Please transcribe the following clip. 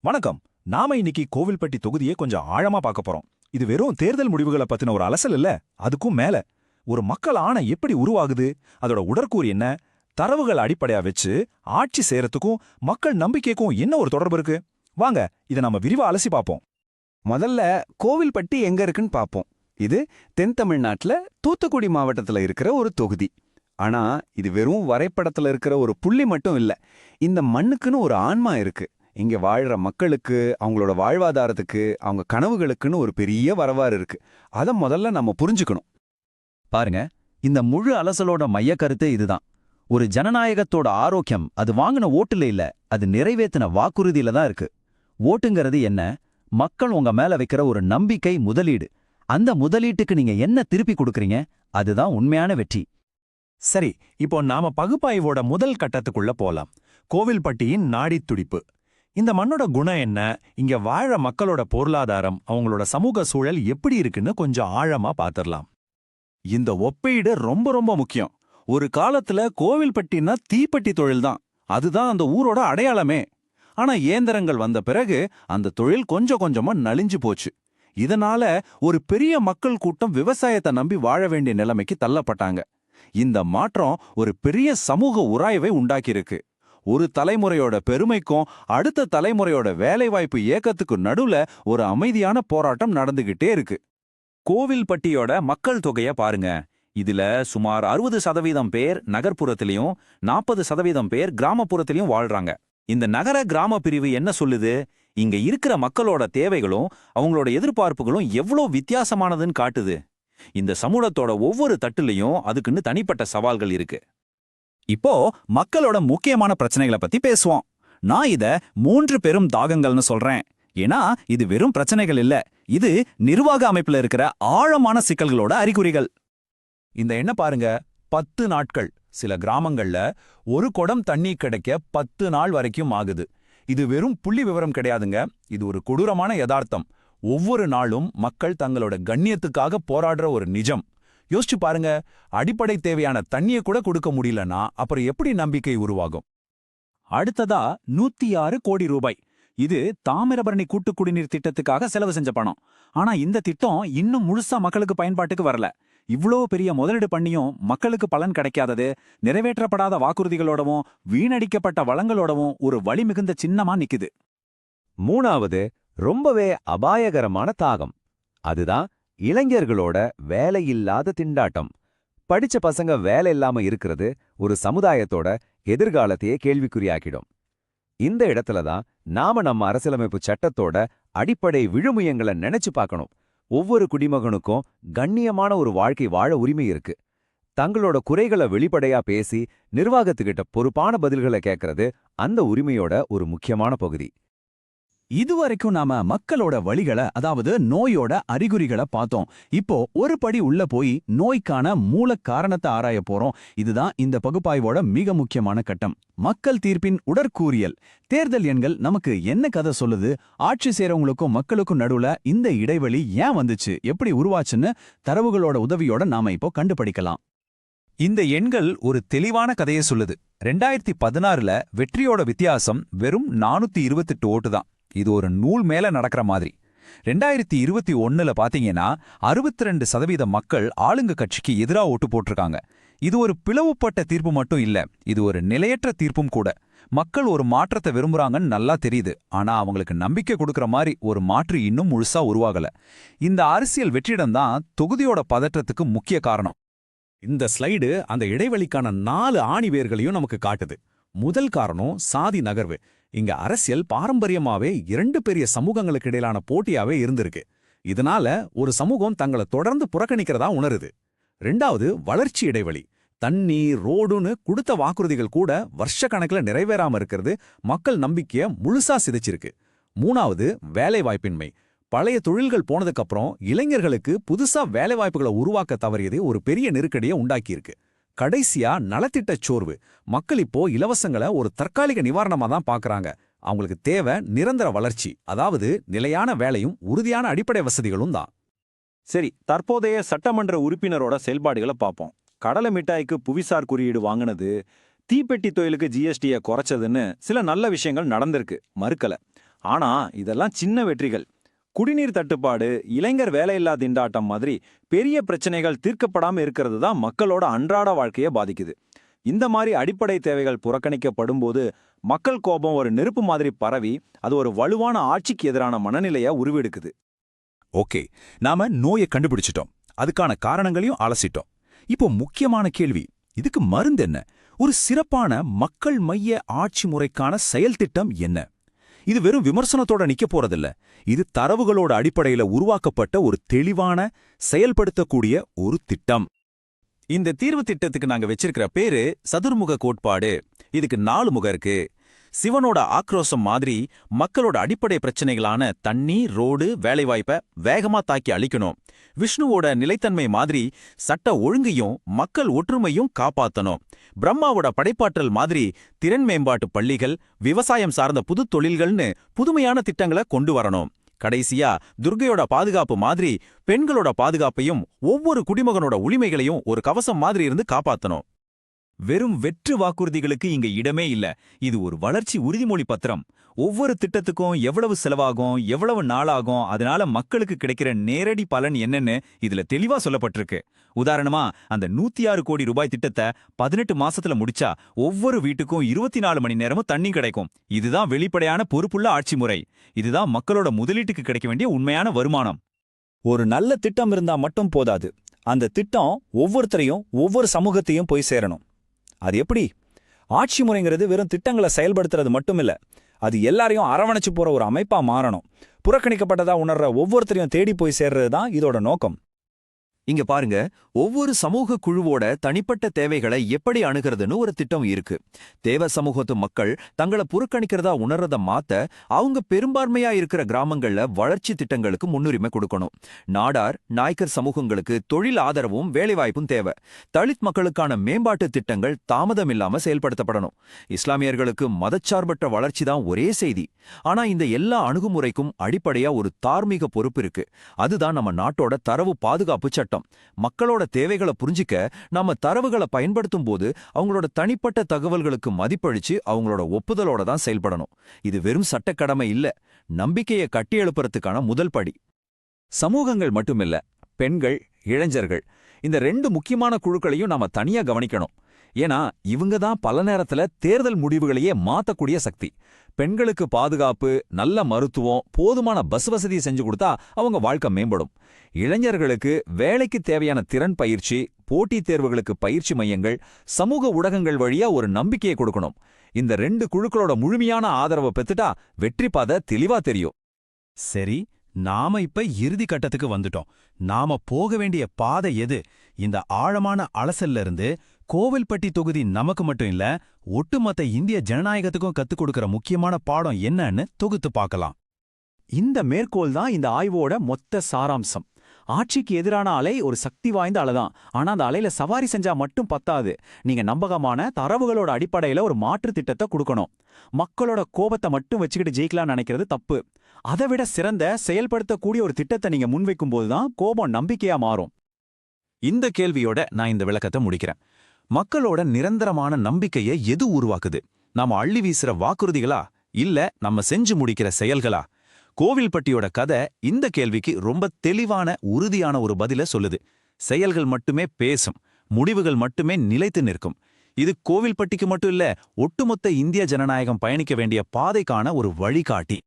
வணக்கம். நாம இன்னைக்கு கோவில்பட்டி தொகுதியை கொஞ்சம் ஆழமா பார்க்க போறோம். இது வெறும் தேர்தல் முடிவுகளை பத்தின ஒரு அலசல் இல்ல, அதுக்கும் மேல ஒரு மக்கள் ஆணை எப்படி உருவாகுது, அதோட உடற்கூறு என்ன, தரவுகள் அடிப்படையா வச்சு ஆட்சி செய்யறதுக்கும் மக்கள் நம்பிக்கைக்கும் என்ன ஒரு தொடர்பு இருக்கு. வாங்க இதை நம்ம விரிவா அலசி பார்ப்போம். முதல்ல கோவில்பட்டி எங்க இருக்குன்னு பார்ப்போம். இது தென் தமிழ்நாட்டுல தூத்துக்குடி மாவட்டத்துல இருக்கிற ஒரு தொகுதி. ஆனா இது வெறும் வரைபடத்துல இருக்கிற ஒரு புள்ளி மட்டும் இல்ல. இந்த மண்ணுக்குன்னு ஒரு ஆன்மா இருக்கு. இங்க வாழ்ற மக்களுக்கு, அவங்களோட வாழ்வாதாரத்துக்கு, அவங்க கனவுகளுக்குன்னு ஒரு பெரிய வரலாறு இருக்கு. அத முதல்ல நம்ம புரிஞ்சுக்கணும். பாருங்க, இந்த முழு அலசலோட மையக்கருத்து இதுதான். ஒரு ஜனநாயகத்தோட ஆரோக்கியம் அது வாங்கின ஓட்டுல இல்ல, அது நிறைவேத்தின வாக்குறுதியில தான் இருக்கு. ஓட்டுங்கிறது என்ன? மக்கள் உங்க மேல வைக்கிற ஒரு நம்பிக்கை, முதலீடு. அந்த முதலீட்டுக்கு நீங்க என்ன திருப்பி கொடுக்கறீங்க, அதுதான் உண்மையான வெற்றி. சரி, இப்போ நாம பகுப்பாய்வோட முதல் கட்டத்துக்குள்ள போலாம். கோவில்பட்டியின் நாடித் துடிப்பு. இந்த மண்ணோட குணம் என்ன, இங்க வாழ மக்களோட பொருளாதாரம், அவங்களோட சமூக சூழல் எப்படி இருக்குன்னு கொஞ்சம் ஆழமா பாத்திரலாம். இந்த ஒப்பீடு ரொம்ப ரொம்ப முக்கியம். ஒரு காலத்துல கோவில்பட்டினா தீப்பெட்டி தொழில்தான். அதுதான் அந்த ஊரோட அடையாளமே. ஆனா இயந்திரங்கள் வந்த பிறகு அந்த தொழில் கொஞ்சம் கொஞ்சமா நலிஞ்சு போச்சு. இதனால ஒரு பெரிய மக்கள் கூட்டம் விவசாயத்தை நம்பி வாழ வேண்டிய நிலைமைக்கு தள்ளப்பட்டாங்க. இந்த மாற்றம் ஒரு பெரிய சமூக உராய்வை உண்டாக்கியிருக்கு. ஒரு தலைமுறையோட பெருமைக்கும் அடுத்த தலைமுறையோட வேலைவாய்ப்பு இயக்கத்துக்கு நடுவுல ஒரு அமைதியான போராட்டம் நடந்துகிட்டே இருக்கு. கோவில்பட்டியோட மக்கள் தொகைய பாருங்க. இதுல சுமார் 60% பேர் நகர்ப்புறத்திலையும் 40% பேர் கிராமப்புறத்திலையும் வாழ்றாங்க. இந்த நகர கிராம பிரிவு என்ன சொல்லுது? இங்க இருக்கிற மக்களோட தேவைகளும் அவங்களோட எதிர்பார்ப்புகளும் எவ்வளோ வித்தியாசமானதுன்னு காட்டுது. இந்த சமூகத்தோட ஒவ்வொரு தட்டுலையும் அதுக்குன்னு தனிப்பட்ட சவால்கள் இருக்கு. இப்போ மக்களோட முக்கியமான பிரச்சனைகளை பத்தி பேசுவோம். நான் இத 3 பெரும் தாகங்கள்னு சொல்றேன். ஏன்னா இது வெறும் பிரச்சனைகள் இல்ல, இது நிர்வாக அமைப்புல இருக்கிற ஆழமான சிக்கல்களோட அறிகுறிகள். இந்த என்ன பாருங்க, 10 நாட்கள். சில கிராமங்கள்ல ஒரு குடம் தண்ணி கிடைக்க 10 நாள் வரைக்கும் ஆகுது. இது வெறும் புள்ளி விவரம் கிடையாதுங்க, இது ஒரு கொடூரமான யதார்த்தம். ஒவ்வொரு நாளும் மக்கள் தங்களோட கண்ணியத்துக்காக போராடுற ஒரு நிஜம். யோசிச்சு பாருங்க, அடிப்படை தேவையான தண்ணியை கூட கொடுக்க முடியலன்னா அப்புறம் எப்படி நம்பிக்கை உருவாகும்? அடுத்ததா 106 கோடி ரூபாய். இது தாமிரபரணி கூட்டு குடிநீர் திட்டத்துக்காக செலவு செஞ்ச பணம். ஆனா இந்த திட்டம் இன்னும் முழுசா மக்களுக்கு பயன்பாட்டுக்கு வரல. இவ்ளோ பெரிய முதலீடு பண்ணியும் மக்களுக்கு பலன் கிடைக்காதது, நிறைவேற்றப்படாத வாக்குறுதிகளோடவும் வீணடிக்கப்பட்ட வளங்களோடவும் ஒரு வழி மிகுந்த சின்னமா நிக்குது. மூணாவது ரொம்பவே அபாயகரமான தாகம். அதுதான் இளைஞர்களோட வேலையில்லாத திண்டாட்டம். படிச்ச பசங்க வேலை இல்லாம இருக்கிறது ஒரு சமுதாயத்தோட எதிர்காலத்தையே கேள்விக்குறியாக்கிடும். இந்த இடத்துல தான் நாம நம்ம அரசியலமைப்பு சட்டத்தோட அடிப்படை விழுமியங்களை நினைச்சு பார்க்கணும். ஒவ்வொரு குடிமகனுக்கும் கண்ணியமான ஒரு வாழ்க்கை வாழ உரிமை இருக்கு. தங்களோட குறைகளை வெளிப்படையா பேசி நிர்வாகத்துக்கிட்ட பொறுப்பான பதில்களை கேட்கறது அந்த உரிமையோட ஒரு முக்கியமான பகுதி. இதுவரைக்கும் நாம மக்களோட வழிகளை, அதாவது நோயோட அறிகுறிகளை பார்த்தோம். இப்போ ஒரு படி உள்ள போய் நோய்க்கான மூல காரணத்தை ஆராய போறோம். இதுதான் இந்த பகுப்பாய்வோட மிக முக்கியமான கட்டம். மக்கள் தீர்ப்பின் உடற்கூறியல். தேர்தல் எண்கள் நமக்கு என்ன கதை சொல்லுது? ஆட்சி செய்றவங்களுக்கும் மக்களுக்கும் நடுவுல இந்த இடைவெளி ஏன் வந்துச்சு, எப்படி உருவாச்சுன்னு தரவுகளோட உதவியோட நாம இப்போ கண்டுபிடிக்கலாம். இந்த எண்கள் ஒரு தெளிவான கதையை சொல்லுது. 2016ல வெற்றியோட வித்தியாசம் வெறும் 428 ஓட்டு தான். இது ஒரு நூல் மேல நடக்கிற மாதிரி. 2021ல பாத்தீங்கன்னா 62% மக்கள் ஆளுங்க கட்சிக்கு எதிரா ஓட்டு போட்டிருக்காங்க. இது ஒரு பிளவுப்பட்ட தீர்ப்பு மட்டும் இல்ல, இது ஒரு நிலையற்ற தீர்ப்பும் கூட. மக்கள் ஒரு மாற்றத்தை விரும்புறாங்கன்னு நல்லா தெரியுது, ஆனா அவங்களுக்கு நம்பிக்கை கொடுக்கற மாதிரி ஒரு மாற்று இன்னும் முழுசா உருவாகல. இந்த அரசியல் வெற்றிடம்தான் தொகுதியோட பதற்றத்துக்கு முக்கிய காரணம். இந்த ஸ்லைடு அந்த இடைவெளிக்கான 4 ஆணிவேர்களையும் நமக்கு காட்டுது. முதல் காரணம் சாதி நகர்வு. இங்க அரசியல் பாரம்பரியமாவே 2 பெரிய சமூகங்களுக்கு இடையிலான போட்டியாவே இருந்திருக்கு. இதனால ஒரு சமூகம் தங்களை தொடர்ந்து புறக்கணிக்கிறதா உணருது. 2வது வளர்ச்சி இடைவெளி. தண்ணி, ரோடுன்னு கொடுத்த வாக்குறுதிகள் கூட வருஷக்கணக்கில் நிறைவேறாம இருக்கிறது மக்கள் நம்பிக்கைய முழுசா சிதைச்சிருக்கு. 3வது வேலைவாய்ப்பின்மை. பழைய தொழில்கள் போனதுக்கப்புறம் இளைஞர்களுக்கு புதுசா வேலைவாய்ப்புகளை உருவாக்க தவறியது ஒரு பெரிய நெருக்கடியை உண்டாக்கியிருக்கு. கடைசியா நலத்திட்ட சோர்வு. மக்கள் இப்போ இலவசங்களை ஒரு தற்காலிக நிவாரணமா தான் பாக்குறாங்க. அவங்களுக்கு தேவை நிரந்தர வளர்ச்சி, அதாவது நிலையான வேலையும் உறுதியான அடிப்படை வசதிகளும் தான். சரி, தற்போதைய சட்டமன்ற உறுப்பினரோட செயல்பாடுகளை பார்ப்போம். கடலை மிட்டாய்க்கு புவிசார் குறியீடு வாங்கினது, தீப்பெட்டி தொழிலுக்கு ஜிஎஸ்டியை குறைச்சதுன்னு சில நல்ல விஷயங்கள் நடந்திருக்கு, மறுக்கல. ஆனா இதெல்லாம் சின்ன வெற்றிகள். குடிநீர் தட்டுப்பாடு, இளைஞர் வேலையில்லா திண்டாட்டம் மாதிரி பெரிய பிரச்சனைகள் தீர்க்கப்படாம இருக்கிறது தான் மக்களோட அன்றாட வாழ்க்கையை பாதிக்குது. இந்த மாதிரி அடிப்படை தேவைகள் புறக்கணிக்கப்படும் போது மக்கள் கோபம் ஒரு நெருப்பு மாதிரி பரவி அது ஒரு வலுவான ஆட்சிக்கு எதிரான மனநிலையா உருவெடுக்குது. ஓகே, நாம நோயை கண்டுபிடிச்சிட்டோம், அதுக்கான காரணங்களையும் அலசிட்டோம். இப்போ முக்கியமான கேள்வி, இதுக்கு மருந்து என்ன? ஒரு சிறப்பான மக்கள் மைய ஆட்சி முறைக்கான செயல் திட்டம் என்ன? இது வெறும் விமர்சனத்தோட நிக்க போறதில்ல. இது தரவுகளோட அடிப்படையில உருவாக்கப்பட்ட ஒரு தெளிவான, செயல்படுத்தக்கூடிய ஒரு திட்டம். இந்த தீர்வு திட்டத்துக்கு நாங்க வச்சிருக்கிற பேரு சதுர்முக கோட்பாடு. இதுக்கு 4 முகம் இருக்கு. சிவனோட ஆக்ரோஷம் மாதிரி மக்களோட அடிப்படை பிரச்சனைகளான தண்ணி, ரோடு, வேலைவாய்ப்பை வேகமா தாக்கி அழிக்கணும். விஷ்ணுவோட நிலைத்தன்மை மாதிரி சட்ட ஒழுங்கையும் மக்கள் ஒற்றுமையும் காப்பாத்தணும். பிரம்மாவோட படைப்பாற்றல் மாதிரி திறன் மேம்பாட்டு பள்ளிகள், விவசாயம் சார்ந்த புது தொழில்கள்னு புதுமையான திட்டங்களை கொண்டு வரணும். கடைசியா துர்கையோட பாதுகாப்பு மாதிரி பெண்களோட பாதுகாப்பையும் ஒவ்வொரு குடிமகனோட உரிமைகளையும் ஒரு கவசம் மாதிரி இருந்து காப்பாத்தணும். வெறும் வெற்று வாக்குறுதிகளுக்கு இங்க இடமே இல்ல. இது ஒரு வளர்ச்சி உறுதிமொழி பத்திரம். ஒவ்வொரு திட்டத்துக்கும் எவ்வளவு செலவாகும், எவ்வளவு நாளாகும், அதனால மக்களுக்கு கிடைக்கிற நேரடி பலன் என்னன்னு இதுல தெளிவா சொல்லப்பட்டிருக்கு. உதாரணமா, அந்த 106 கோடி ரூபாய் திட்டத்தை 18 மாசத்துல முடிச்சா ஒவ்வொரு வீட்டுக்கும் 24 மணி நேரமும் தண்ணி கிடைக்கும். இதுதான் வெளிப்படையான பொறுப்புள்ள ஆட்சி முறை. இதுதான் மக்களோட முதலீட்டுக்கு கிடைக்க வேண்டிய உண்மையான வருமானம். ஒரு நல்ல திட்டம் இருந்தா மட்டும் போதாது. அந்த திட்டம் ஒவ்வொருத்தரையும் ஒவ்வொரு சமூகத்தையும் போய் சேரணும். அது எப்படி? ஆட்சி முறைங்கிறது வெறும் திட்டங்களை செயல்படுத்துறது மட்டும் இல்ல, அது எல்லாரையும் அரவணைச்சு போற ஒரு அமைப்பா மாறணும். புறக்கணிக்கப்பட்டதா உணர்ற ஒவ்வொருத்தரையும் தேடி போய் சேர்றது தான் இதோட நோக்கம். இங்க பாருங்க, ஒவ்வொரு சமூக குழுவோட தனிப்பட்ட தேவைகளை எப்படி அணுகிறதுன்னு ஒரு திட்டம் இருக்கு. தேவ சமூகத்து மக்கள் தங்களை புறக்கணிக்கிறதா உணர்றத மாத்த அவங்க பெரும்பான்மையா இருக்கிற கிராமங்கள்ல வளர்ச்சி திட்டங்களுக்கு முன்னுரிமை கொடுக்கணும். நாடார், நாய்க்கர் சமூகங்களுக்கு தொழில் ஆதரவும் வேலைவாய்ப்பும் தேவை. தலித் மக்களுக்கான மேம்பாட்டு திட்டங்கள் தாமதம் இல்லாம செயல்படுத்தப்படணும். இஸ்லாமியர்களுக்கு மதச்சார்பற்ற வளர்ச்சி தான் ஒரே செய்தி. ஆனா இந்த எல்லா அணுகுமுறைக்கும் அடிப்படையா ஒரு தார்மீக பொறுப்பு இருக்கு. அதுதான் நம்ம நாட்டோட தரவு பாதுகாப்பு சட்டம். மக்களோட தேவைகளை புரிஞ்சிக்க நாம தரவுகளை பயன்படுத்தும் போது அவங்களோட தனிப்பட்ட தகவல்களுக்கு மதிப்பளிச்சு அவங்களோட ஒப்புதலோட தான் செயல்படணும். இது வெறும் சட்டக்கடமை இல்ல, நம்பிக்கையை கட்டியெழுப்புறதுக்கான முதல் படி. சமூகங்கள் மட்டுமில்ல, பெண்கள், இளைஞர்கள், இந்த 2 முக்கியமான குழுக்களையும் நாம தனியா கவனிக்கணும். ஏன்னா இவங்க தான் பல நேரத்துல தேர்தல் முடிவுகளையே மாத்தக்கூடிய சக்தி. பெண்களுக்கு பாதுகாப்பு, நல்ல மருத்துவம், போதுமான பஸ் வசதி செஞ்சு கொடுத்தா அவங்க வாழ்க்கை மேம்படும். இளைஞர்களுக்கு வேலைக்கு தேவையான திறன் பயிற்சி, போட்டித் தேர்வுகளுக்கு பயிற்சி மையங்கள், சமூக ஊடகங்கள் வழியா ஒரு நம்பிக்கையை கொடுக்கணும். இந்த 2 குழுக்களோட முழுமையான ஆதரவை பெத்துட்டா வெற்றி பாதை தெளிவா தெரியும். சரி, நாம இப்ப இறுதி கட்டத்துக்கு வந்துட்டோம். நாம போக வேண்டிய பாதை எது? இந்த ஆழமான அலசல்ல இருந்து கோவில்பட்டி தொகுதி நமக்கு மட்டும் இல்ல, ஒட்டுமொத்த இந்திய ஜனநாயகத்துக்கும் கத்துக் கொடுக்கிற முக்கியமான பாடம் என்னன்னு தொகுத்து பார்க்கலாம். இந்த மேற்கோள் தான் இந்த ஆய்வோட மொத்த சாராம்சம். ஆட்சிக்கு எதிரான அலை ஒரு சக்தி வாய்ந்த அலைதான். ஆனா அந்த அலையில சவாரி செஞ்சா மட்டும் பத்தாது. நீங்க நம்பகமான தரவுகளோட அடிப்படையில ஒரு மாற்று திட்டத்தை கொடுக்கணும். மக்களோட கோபத்தை மட்டும் வச்சுக்கிட்டு ஜெயிக்கலாம்னு நினைக்கிறது தப்பு. அதை விட சிறந்த செயல்படுத்தக்கூடிய ஒரு திட்டத்தை நீங்க முன்வைக்கும் போதுதான் கோபம் நம்பிக்கையா மாறும். இந்த கேள்வியோட நான் இந்த விளக்கத்தை முடிக்கிறேன். மக்களோட நிரந்தரமான நம்பிக்கையை எது உருவாக்குது? நாம அள்ளி வீசுற வாக்குறுதிகளா, இல்ல நம்ம செஞ்சு முடிக்கிற செயல்களா? கோவில்பட்டியோட கதை இந்த கேள்விக்கு ரொம்ப தெளிவான, உறுதியான ஒரு பதில சொல்லுது. செயல்கள் மட்டுமே பேசும், முடிவுகள் மட்டுமே நிலைத்து நிற்கும். இது கோவில்பட்டிக்கு மட்டும் இல்ல, ஒட்டுமொத்த இந்திய ஜனநாயகம் பயணிக்க வேண்டிய பாதைக்கான ஒரு வழிகாட்டி.